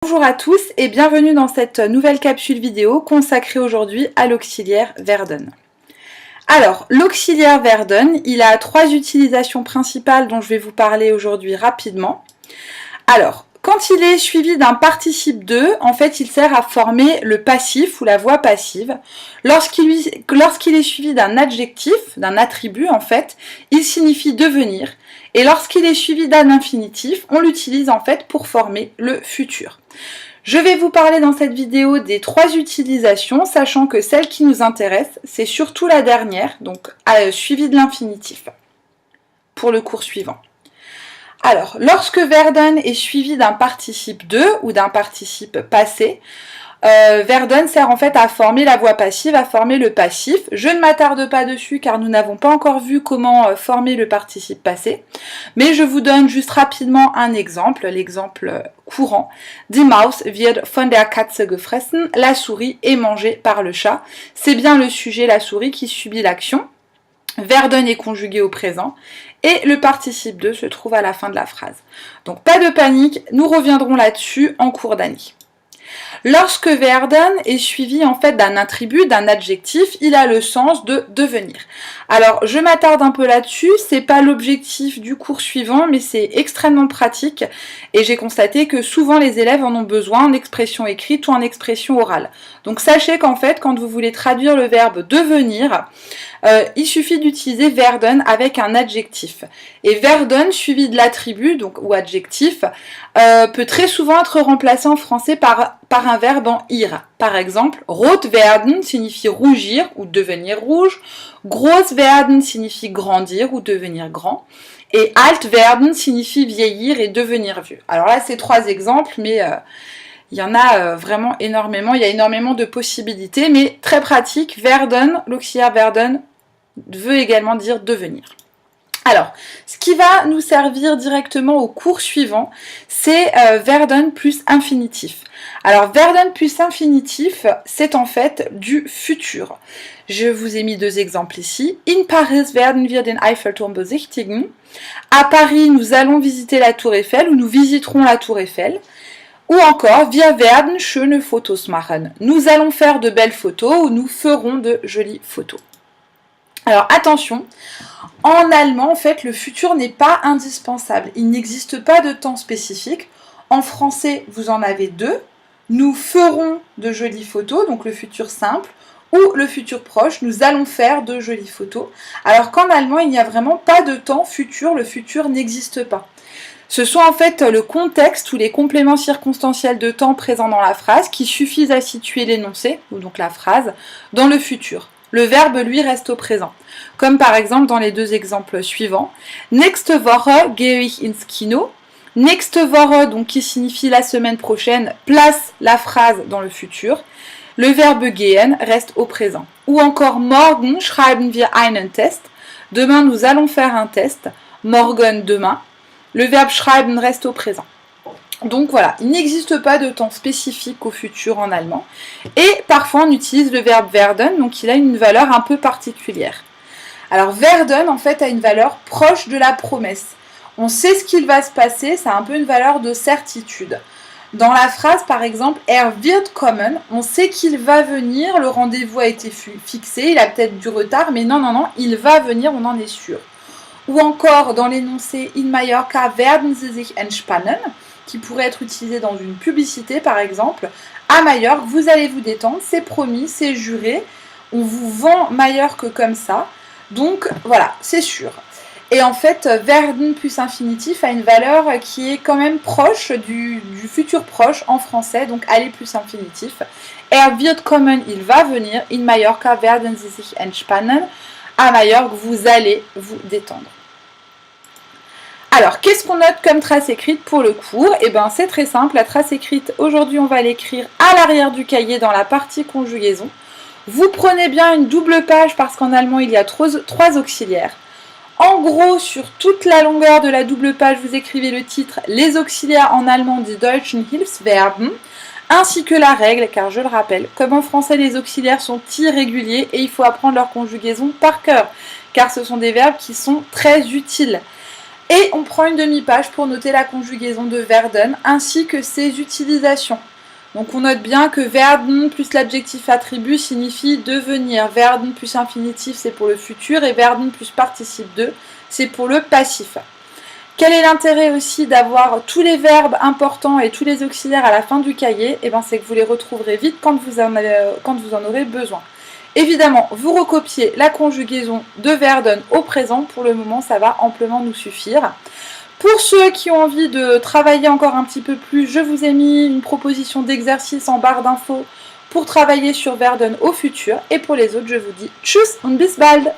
Bonjour à tous et bienvenue dans cette nouvelle capsule vidéo consacrée aujourd'hui à l'auxiliaire werden. Alors, l'auxiliaire werden, il a trois utilisations principales dont je vais vous parler aujourd'hui rapidement. Alors, quand il est suivi d'un participe de, en fait, il sert à former le passif ou la voix passive. Lorsqu'il est suivi d'un adjectif, d'un attribut, en fait, il signifie devenir. Et lorsqu'il est suivi d'un infinitif, on l'utilise en fait pour former le futur. Je vais vous parler dans cette vidéo des trois utilisations, sachant que celle qui nous intéresse, c'est surtout la dernière, donc suivie de l'infinitif, pour le cours suivant. Alors, lorsque werden est suivi d'un participe de ou d'un participe passé, werden sert en fait à former la voix passive, à former le passif. Je ne m'attarde pas dessus car nous n'avons pas encore vu comment former le participe passé, mais je vous donne juste rapidement un exemple, l'exemple courant. Die Maus wird von der Katze gefressen, la souris est mangée par le chat. C'est bien le sujet, la souris, qui subit l'action. Werden est conjugué au présent et le participe de se trouve à la fin de la phrase. Donc pas de panique, nous reviendrons là-dessus en cours d'année. Lorsque werden est suivi en fait d'un attribut, d'un adjectif, il a le sens de devenir. Alors je m'attarde un peu là-dessus, c'est pas l'objectif du cours suivant, mais c'est extrêmement pratique et j'ai constaté que souvent les élèves en ont besoin en expression écrite ou en expression orale. Donc sachez qu'en fait quand vous voulez traduire le verbe devenir, il suffit d'utiliser werden avec un adjectif. Et werden suivi de l'attribut, donc ou adjectif, peut très souvent être remplacé en français par un verbe en ir. Par exemple, rot werden signifie rougir ou devenir rouge, groß werden signifie grandir ou devenir grand, et alt werden signifie vieillir et devenir vieux. Alors là, c'est trois exemples, mais il y en a vraiment énormément, il y a énormément de possibilités, mais très pratique. Werden, l'auxiliaire werden, veut également dire devenir. Alors, ce qui va nous servir directement au cours suivant, c'est werden plus infinitif. Alors, werden plus infinitif, c'est en fait du futur. Je vous ai mis deux exemples ici. In Paris werden wir den Eiffelturm besichtigen. À Paris, nous allons visiter la Tour Eiffel ou nous visiterons la Tour Eiffel. Ou encore, wir werden schöne Fotos machen. Nous allons faire de belles photos ou nous ferons de jolies photos. Alors attention, en allemand, en fait, le futur n'est pas indispensable. Il n'existe pas de temps spécifique. En français, vous en avez deux. Nous ferons de jolies photos, donc le futur simple, ou le futur proche, nous allons faire de jolies photos. Alors qu'en allemand, il n'y a vraiment pas de temps futur, le futur n'existe pas. Ce sont en fait le contexte ou les compléments circonstanciels de temps présents dans la phrase qui suffisent à situer l'énoncé, ou donc la phrase, dans le futur. Le verbe, lui, reste au présent. Comme par exemple dans les deux exemples suivants. Nächste Woche gehe ich ins Kino. Nächste Woche, donc qui signifie la semaine prochaine, place la phrase dans le futur. Le verbe gehen reste au présent. Ou encore morgen schreiben wir einen Test. Demain, nous allons faire un test. Morgen, demain. Le verbe schreiben reste au présent. Donc voilà, il n'existe pas de temps spécifique au futur en allemand. Et parfois on utilise le verbe werden, donc il a une valeur un peu particulière. Alors werden en fait a une valeur proche de la promesse. On sait ce qu'il va se passer, ça a un peu une valeur de certitude. Dans la phrase par exemple, wird kommen, on sait qu'il va venir, le rendez-vous a été fixé, il a peut-être du retard, mais non, il va venir, on en est sûr. Ou encore dans l'énoncé in Mallorca werden Sie sich entspannen, qui pourrait être utilisé dans une publicité par exemple. À Majorque, vous allez vous détendre, c'est promis, c'est juré, on vous vend Majorque comme ça, donc voilà, c'est sûr. Et en fait, werden plus infinitif a une valeur qui est quand même proche du futur proche en français, donc aller plus infinitif. Wird kommen, il va venir, in Mallorca werden Sie sich entspannen, à Majorque, vous allez vous détendre. Alors, qu'est-ce qu'on note comme trace écrite pour le cours? Eh bien, c'est très simple. La trace écrite, aujourd'hui, on va l'écrire à l'arrière du cahier dans la partie conjugaison. Vous prenez bien une double page parce qu'en allemand, il y a trois auxiliaires. En gros, sur toute la longueur de la double page, vous écrivez le titre « Les auxiliaires en allemand des deutschen Hilfsverben » ainsi que la règle, car je le rappelle, comme en français, les auxiliaires sont irréguliers et il faut apprendre leur conjugaison par cœur, car ce sont des verbes qui sont très utiles. Et on prend une demi-page pour noter la conjugaison de werden ainsi que ses utilisations. Donc on note bien que werden plus l'adjectif attribut signifie devenir. Werden plus infinitif c'est pour le futur et werden plus participe de c'est pour le passif. Quel est l'intérêt aussi d'avoir tous les verbes importants et tous les auxiliaires à la fin du cahier? C'est que vous les retrouverez vite quand vous en aurez besoin. Évidemment, vous recopiez la conjugaison de werden au présent. Pour le moment, ça va amplement nous suffire. Pour ceux qui ont envie de travailler encore un petit peu plus, je vous ai mis une proposition d'exercice en barre d'infos pour travailler sur werden au futur. Et pour les autres, je vous dis tchuss und bis bald!